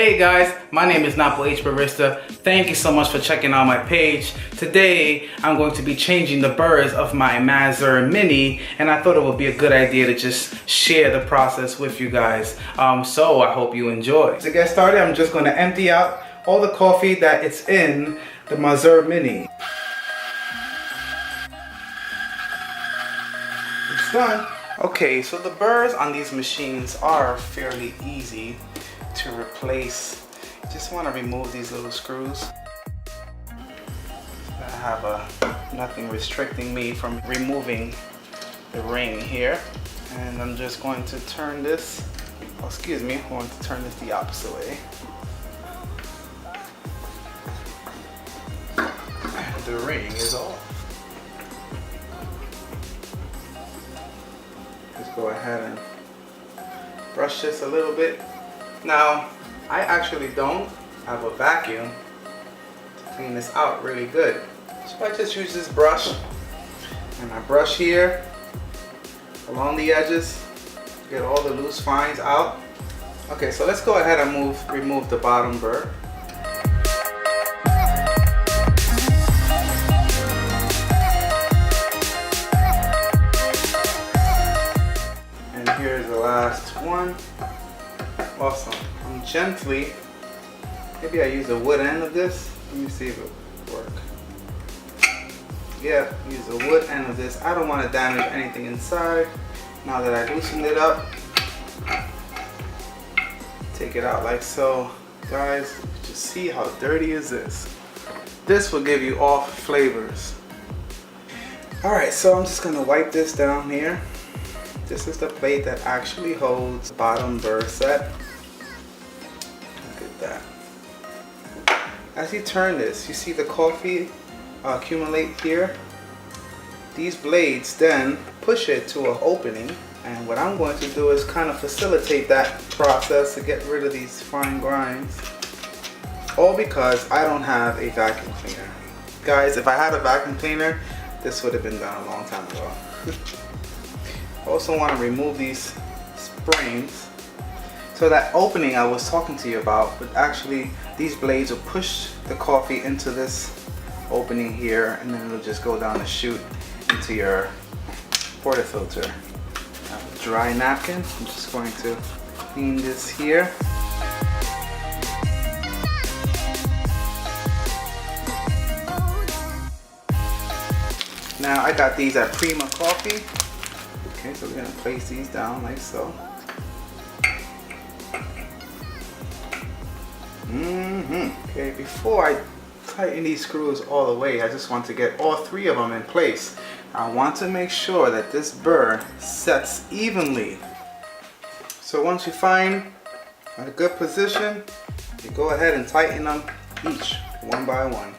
Hey guys, my name is Napo H Barista. Thank you so much for checking out my page. Today, I'm going to be changing the burrs of my Mazzer Mini, and I thought it would be a good idea to just share the process with you guys. So I hope you enjoy. To get started, I'm just going to empty out all the coffee that it's in the Mazzer Mini. It's done. Okay, so the burrs on these machines are fairly easy to replace. You just want to remove these little screws. I have nothing restricting me from removing the ring here, and I'm just going to turn this, oh, excuse me, I want to turn this the opposite way. And the ring is off. Just go ahead and brush this a little bit. Now, I actually don't have a vacuum to clean this out really good. So I just use this brush, and I brush here along the edges to get all the loose fines out. Okay, so let's go ahead and remove the bottom burr. And here's the last one. Awesome. And gently, maybe I use the wood end of this. Let me see if it will work. Yeah, use the wood end of this. I don't want to damage anything inside. Now that I loosened it up, take it out like so. Guys, just see how dirty is this. This will give you off flavors. Alright, so I'm just going to wipe this down here. This is the plate that actually holds the bottom burr set. Look at that. As you turn this, you see the coffee accumulate here. These blades then push it to an opening, and what I'm going to do is kind of facilitate that process to get rid of these fine grinds. All because I don't have a vacuum cleaner. Guys, if I had a vacuum cleaner, this would have been done a long time ago. I also want to remove these springs. So that opening I was talking to you about, but actually these blades will push the coffee into this opening here, and then it'll just go down the chute into your portafilter. I have a dry napkin. I'm just going to clean this here. Now I got these at Prima Coffee. Okay, so we're gonna place these down like so. Okay, before I tighten these screws all the way, I just want to get all three of them in place. I want to make sure that this burr sets evenly. So once you find a good position, you go ahead and tighten them each one by one.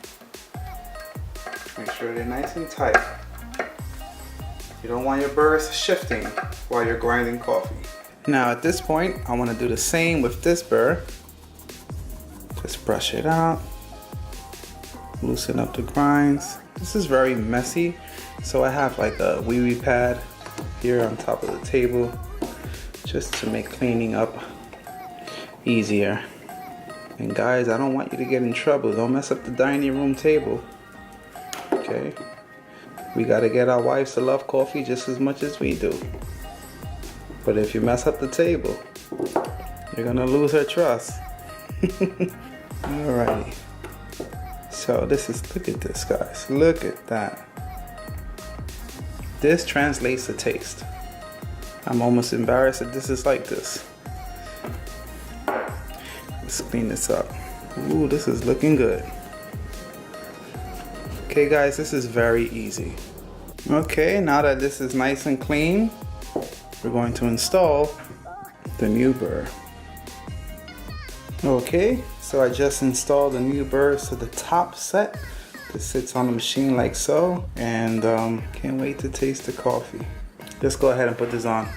Make sure they're nice and tight. You don't want your burrs shifting while you're grinding coffee. Now at this point, I want to do the same with this burr. Just brush it out, loosen up the grinds. This is very messy, so I have like a wee pad here on top of the table just to make cleaning up easier. And guys, I don't want you to get in trouble. Don't mess up the dining room table. Okay? We gotta get our wives to love coffee just as much as we do. But if you mess up the table, you're gonna lose her trust. Alrighty. So this is, look at this guys, look at that. This translates to taste. I'm almost embarrassed that this is like this. Let's clean this up. Ooh, this is looking good. Okay guys, this is very easy. Okay, now that this is nice and clean, we're going to install the new burr. Okay, so I just installed the new burrs to the top set. This sits on the machine like so, and can't wait to taste the coffee. Let's go ahead and put this on.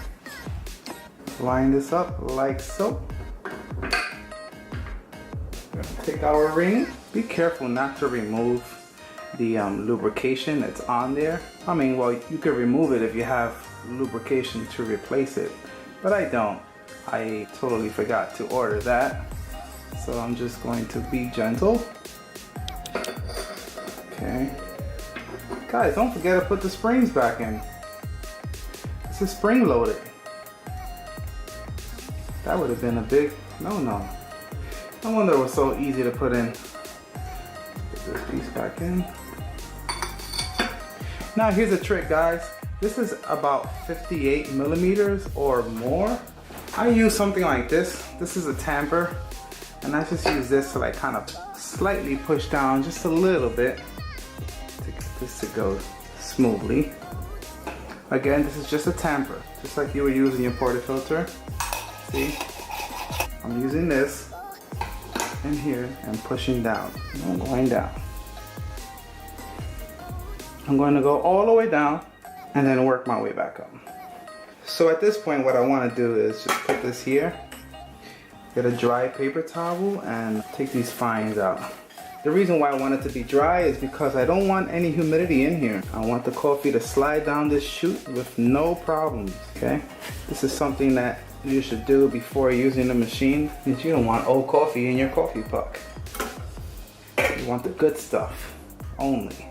Line this up like so. We're gonna take our ring. Be careful not to remove the lubrication that's on there. I mean, well, you could remove it if you have lubrication to replace it, but I don't. I totally forgot to order that. So I'm just going to be gentle. Okay. Guys, don't forget to put the springs back in. This is spring loaded. That would have been a big no. No wonder it was so easy to put in. Put this piece back in. Now here's a trick, guys. This is about 58 millimeters or more. I use something like this. This is a tamper, and I just use this to like kind of slightly push down just a little bit to get this to go smoothly. Again, this is just a tamper, just like you were using your portafilter. See, I'm using this in here and pushing down. I'm going down. I'm going to go all the way down and then work my way back up. So at this point, what I want to do is just put this here, get a dry paper towel and take these fines out. The reason why I want it to be dry is because I don't want any humidity in here. I want the coffee to slide down this chute with no problems, okay? This is something that you should do before using the machine, because you don't want old coffee in your coffee puck. You want the good stuff only.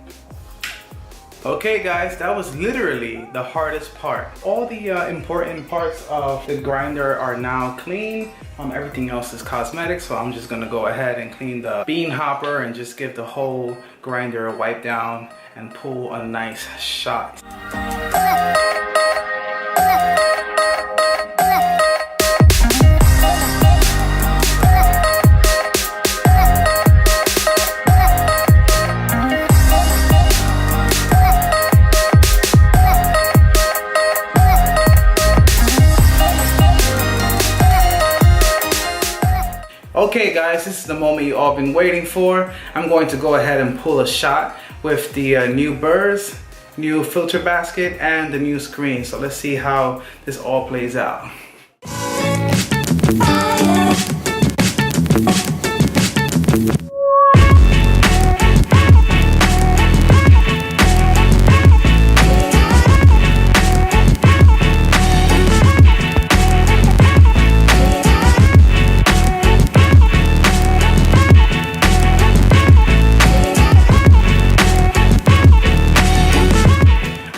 Okay guys, that was literally the hardest part. All the important parts of the grinder are now clean. Everything else is cosmetic, so I'm just gonna go ahead and clean the bean hopper and just give the whole grinder a wipe down and pull a nice shot. Okay guys, this is the moment you all been waiting for. I'm going to go ahead and pull a shot with the new burrs, new filter basket, and the new screen. So let's see how this all plays out.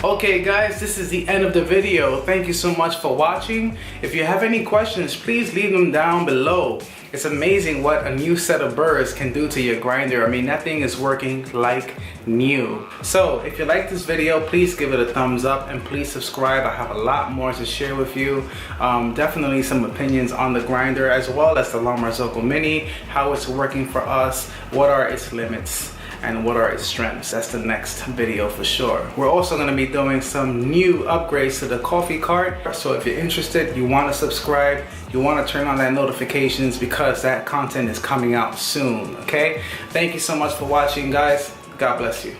Okay guys, this is the end of the video. Thank you so much for watching. If you have any questions, please leave them down below. It's amazing what a new set of burrs can do to your grinder. I mean, that thing is working like new. So if you like this video, please give it a thumbs up and please subscribe. I have a lot more to share with you. Definitely some opinions on the grinder as well as the Mazzer Mini, how it's working for us, what are its limits, and what are its strengths. That's the next video for sure. We're also gonna be doing some new upgrades to the coffee cart. So if you're interested, you wanna subscribe, you wanna turn on that notifications because that content is coming out soon, okay? Thank you so much for watching, guys. God bless you.